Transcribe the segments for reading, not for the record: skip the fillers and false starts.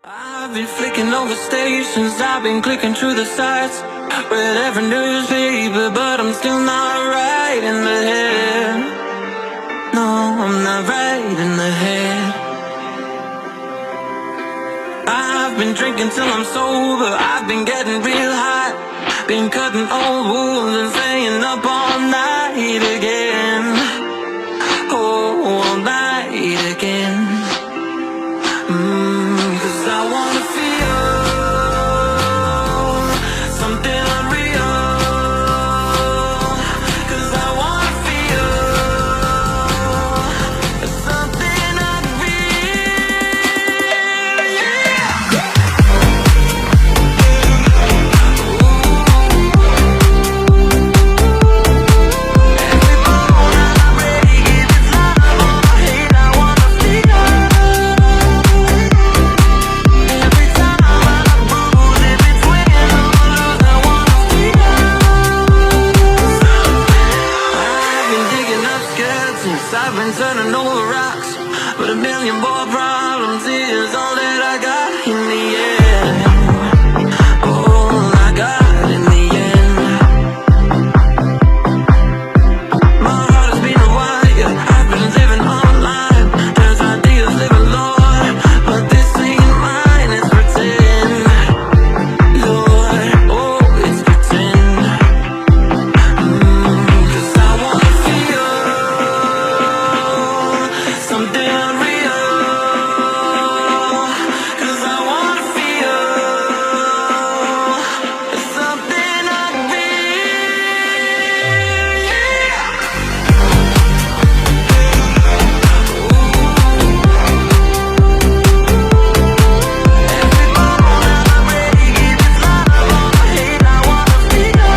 I've been flicking over stations, I've been clicking through the sites, read every newspaper, but I'm still not right in the head. No, I'm not right in the head. I've been drinking till I'm sober, I've been getting real high, been cutting old wounds and staying up all night again. Oh, all night again. Cause I wanna feel something unreal. Cause I wanna feel something unreal. Yeah. Every bone I break, if it's love or hate, I wanna feel. Every time I bruise, if it's win or lose, I wanna feel. I've been digging up skeletons, I've been turning over rocks, but a million more problems is all that I got in the end. All I got in the end. My heart has been a wire, I've been living online. There's ideas living Lord, but this ain't mine, it's pretend. Lord, oh, it's pretend. Cause I wanna feel something unreal. Cause I wanna feel something unreal. Yeah. Every bone I break, if it's love or hate, I wanna feel.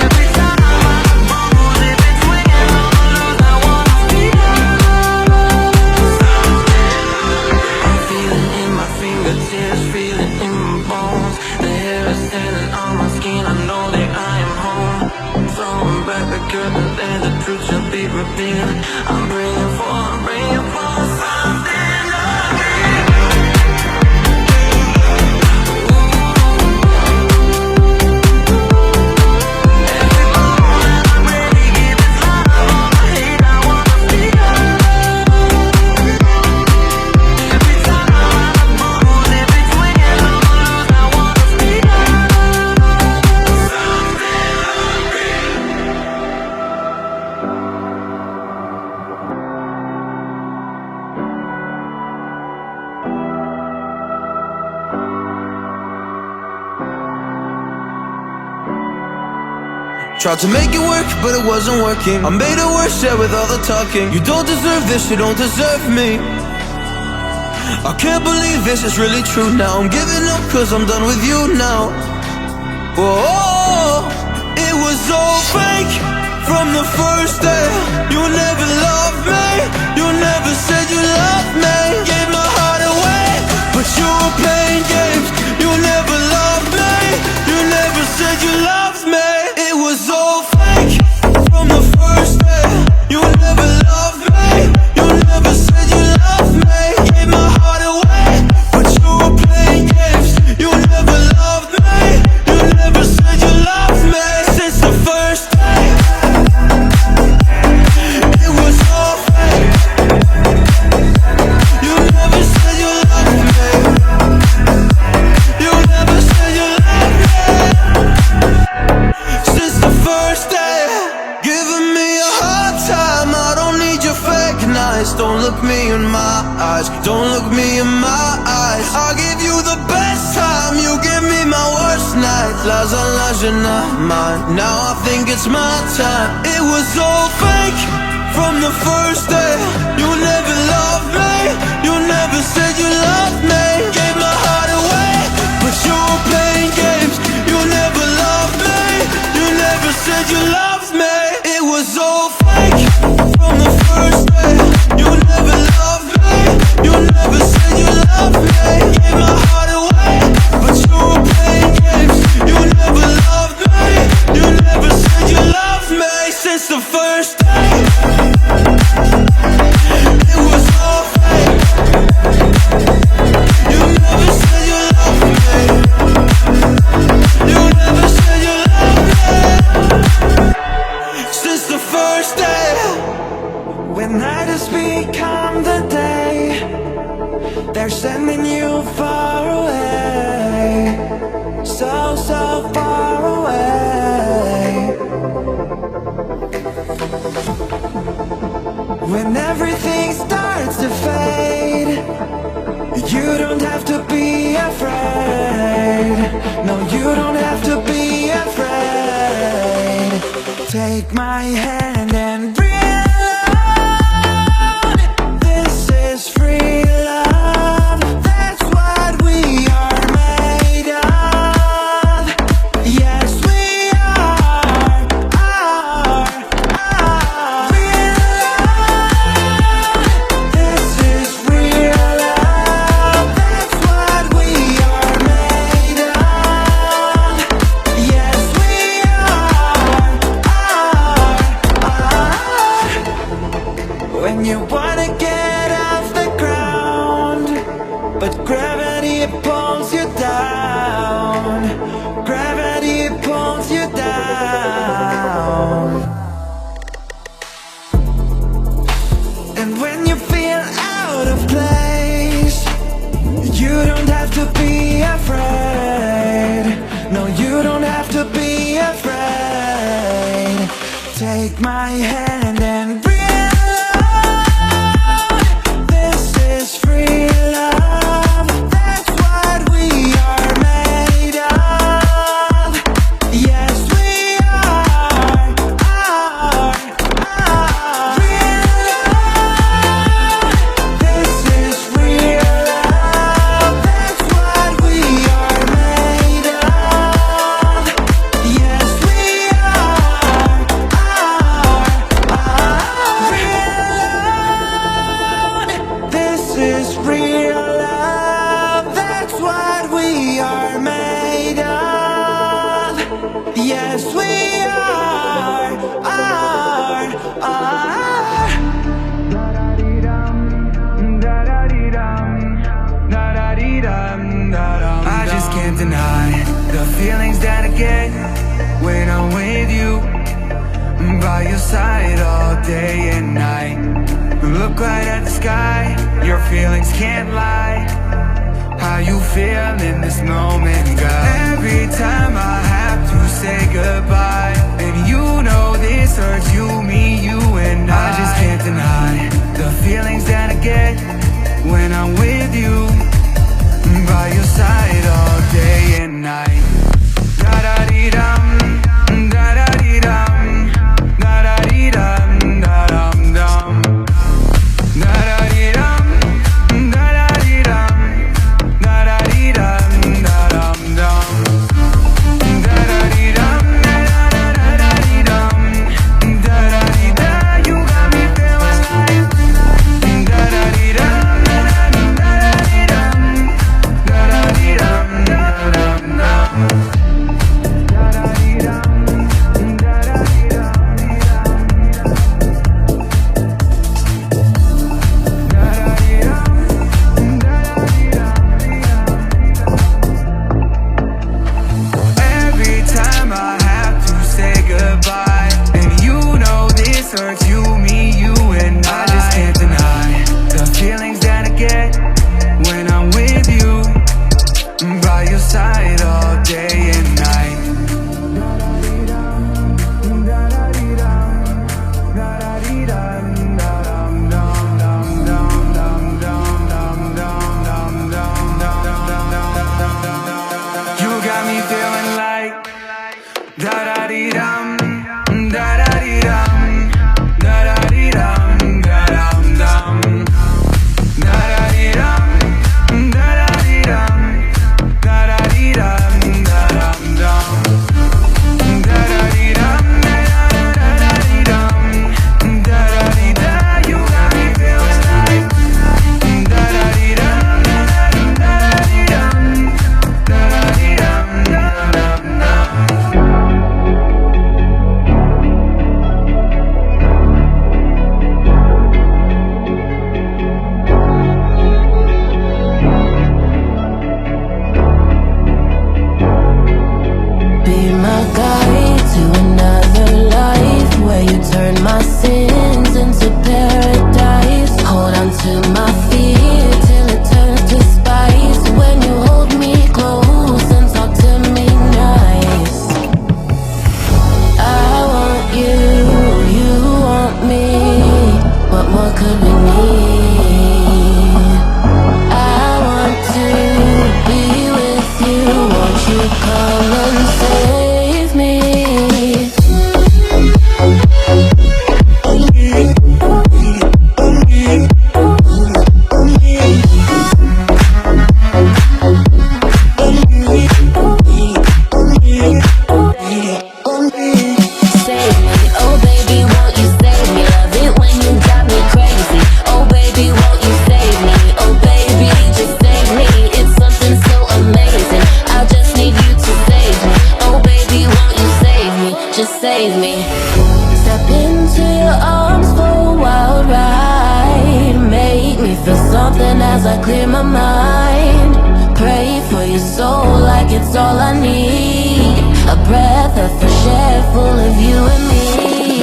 Every time I bruise, if it's win or lose, I wanna feel. I'm feeling in my fingertips, feeling in my bones. The hair is standing on my skin, I know that I am home. Throwing back the curtain, and the truth shall be revealed. I'm bringing for something unreal. Every bone I break, if it's love or hate, I wanna feel. Every time I bruise, if it's win or lose, I wanna feel. Tried to make it work, but it wasn't working. I made it worse, yeah, with all the talking. You don't deserve this, you don't deserve me. I can't believe this is really true now. I'm giving up cause I'm done with you now. Whoa, it was all fake from the first day. You never loved me, you never said you loved me. Gave my heart away, but you were playing games. You never loved me, you never said you loved me. It was all fake from the first day. You never loved me, you never said you loved me. Gave my heart away, but you were playing games. You never loved me, you never said you loved me. Since the first day, it was all fake. You never said you loved me, you never said you loved me. Since the first day, giving me a hard time. I don't need your fake nights. Don't look me in my eyes, don't look me in my eyes. I'll give you the best time, you give me my worst nights. Lies and lies, you're not mine. Now I think it's my time. It was all fake from the first day. You never loved me, you never said you loved me. Gave my heart away, but you were playing games. You never loved me, you never said you loved me. It was all fake from the first day. You never loved me, you never said you loved me. Gave my heart away, but you were playing games. You never loved me, you never said you loved me. Since the first day, it was all fake. come the day they're sending you far away, so, so far away. When everything starts to fade, you don't have to be afraid. No, you don't have to be afraid. Take my hand and realize this is free love. That's what we are made of. Yes, we are. Real love. This is real love. That's what we are made of. Yes, we are. When you wanna get off the ground, but gravity pulls you down. Gravity pulls you down. And when you feel out of place, you don't have to be afraid. No, you don't have to be afraid. Take my hand and realize this is free love. That's what we are made of. Yes, we are. Real love. This is real love. That's what we are made of. Yes, we are. This is real love. That's what we are made of. Yes, we are. I just can't deny the feelings that I get when I'm with you, by your side all day and night. Look right at the sky, your feelings can't lie. How you feel in this moment, girl? Every time I have to say goodbye, and you know this hurts you, me, you and I just can't deny the feelings that I get when I'm with you, by your side all day and night. Da-da-dee-dum, da-da-dee-dum, da-da-dee-dum, da-dum-dum. Da-da-dee-dum, da-da-dee-dum, da-da-dee-dum, da-dum-dum. Da-da-dee-dum, da-da-da-da-dee-dum, da-da-dee-da. You got me feeling like clear my mind. Pray for your soul like it's all I need. A breath of fresh air full of you and me.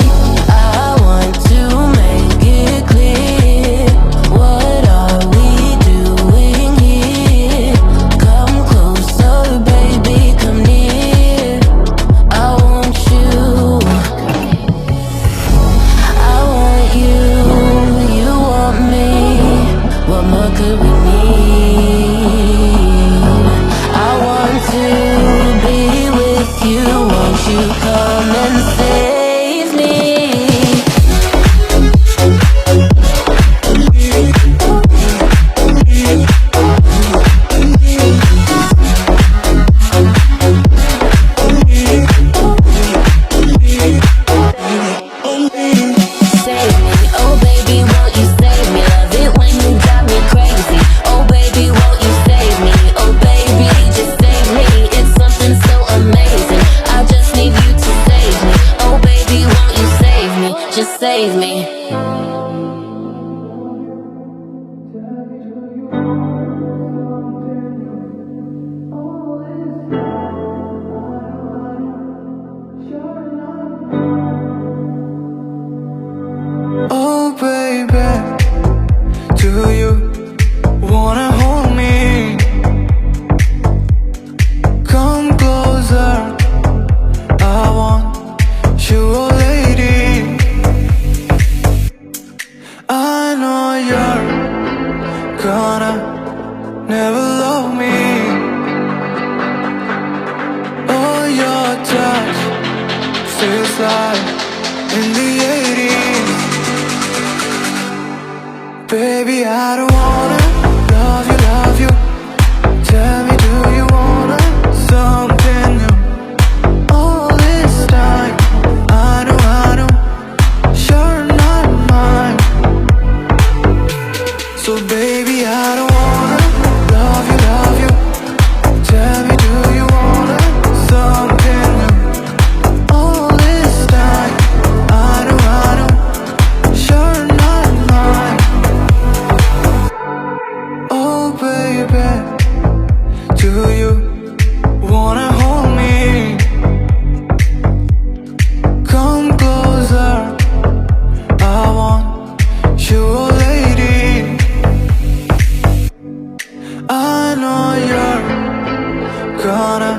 I want to make it clear. What are we doing here? Come closer, baby, come near. I want you. I want you. You want me. What more could we need? I want to be with you. Won't you come and save me? Save me, oh baby, won't you save me? Love it when you drive me crazy. Oh baby, won't you save me? Oh baby, just save me. It's something so amazing. I just need you to save me. Oh baby, won't you save me? Just save me. Oh baby, do you wanna hold me? Come closer, I want you, oh lady. I know you're gonna never love me. Oh, your touch feels like in the 80s. Baby, I don't wanna love you. Tell me, do you wanna something new? All this time, I know, you're not mine. So baby, I don't wanna love you. Tell me, do you wanna something new? All this time, I know, you're not mine. Oh baby, do you wanna hold me? Come closer, I want you, oh lady. I know you're gonna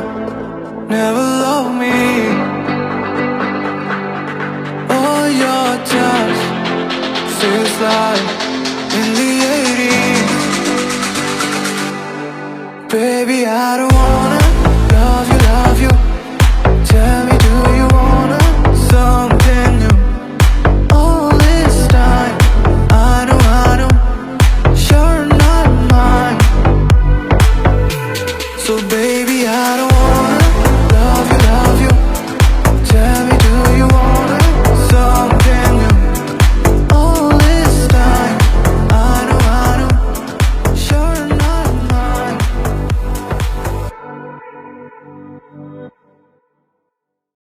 never love me. Oh, your touch feels like in the 80s. Baby, I don't want